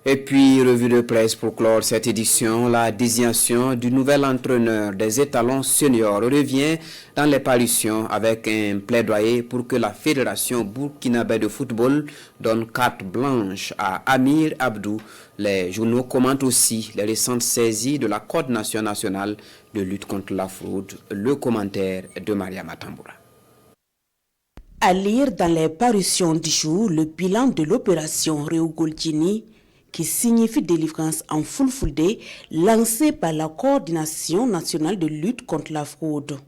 Et puis, revue de presse pour clore cette édition, la désignation du nouvel entraîneur des étalons seniors revient dans les parutions avec un plaidoyer pour que la Fédération burkinabé de football donne carte blanche à Amir Abdou. Les journaux commentent aussi les récentes saisies de la coordination nationale de lutte contre la fraude. Le commentaire de Maria Matamboura. À lire dans les parutions du jour le bilan de l'opération Réougolgini, qui signifie délivrance en fulfulde, lancée par la Coordination nationale de lutte contre la fraude.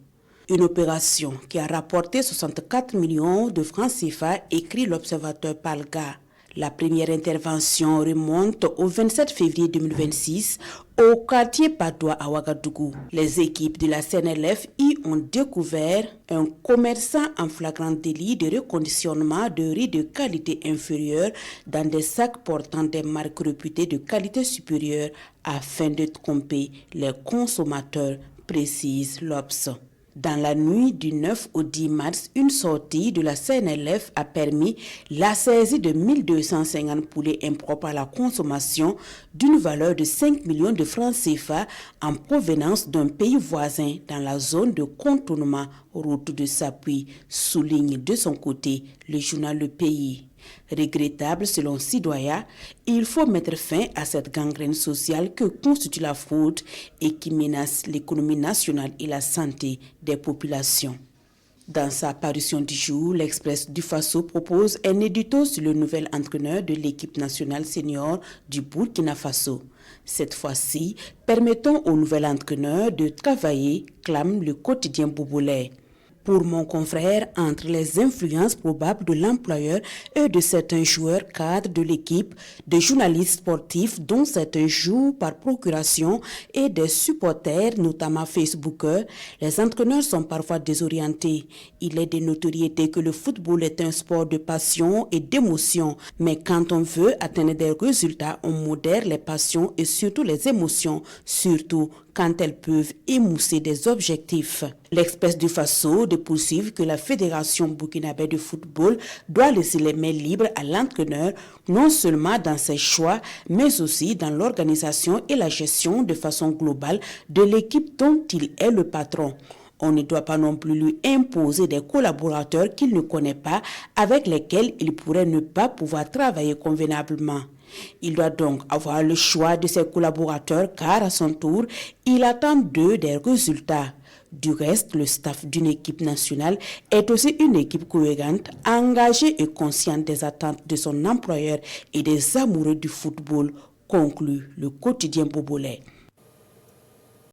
Une opération qui a rapporté 64 millions de francs CFA, écrit l'observateur Palga. La première intervention remonte au 27 février 2026 au quartier Padoua à Ouagadougou. Les équipes de la CNLF y ont découvert un commerçant en flagrant délit de reconditionnement de riz de qualité inférieure dans des sacs portant des marques réputées de qualité supérieure afin de tromper les consommateurs, précise l'Obs. Dans la nuit du 9 au 10 mars, une sortie de la CNLF a permis la saisie de 1250 poulets impropres à la consommation d'une valeur de 5 millions de francs CFA en provenance d'un pays voisin dans la zone de contournement route de Sapui, souligne de son côté le journal Le Pays. Regrettable selon Sidoya, il faut mettre fin à cette gangrène sociale que constitue la fraude et qui menace l'économie nationale et la santé des populations. Dans sa parution du jour, l'Express du Faso propose un édito sur le nouvel entraîneur de l'équipe nationale senior du Burkina Faso. Cette fois-ci, permettons au nouvel entraîneur de travailler, clame le quotidien bobolais. Pour mon confrère, entre les influences probables de l'employeur et de certains joueurs cadres de l'équipe, des journalistes sportifs dont certains jouent par procuration et des supporters, notamment Facebookers, les entraîneurs sont parfois désorientés. Il est de notoriété que le football est un sport de passion et d'émotion, mais quand on veut atteindre des résultats, on modère les passions et surtout les émotions, surtout quand elles peuvent émousser des objectifs. L'Express du Faso de poursuivre que la Fédération burkinabé de football doit laisser les mains libres à l'entraîneur, non seulement dans ses choix, mais aussi dans l'organisation et la gestion de façon globale de l'équipe dont il est le patron. On ne doit pas non plus lui imposer des collaborateurs qu'il ne connaît pas, avec lesquels il pourrait ne pas pouvoir travailler convenablement. Il doit donc avoir le choix de ses collaborateurs car à son tour, il attend d'eux des résultats. Du reste, le staff d'une équipe nationale est aussi une équipe cohérente, engagée et consciente des attentes de son employeur et des amoureux du football, conclut le quotidien bobolais.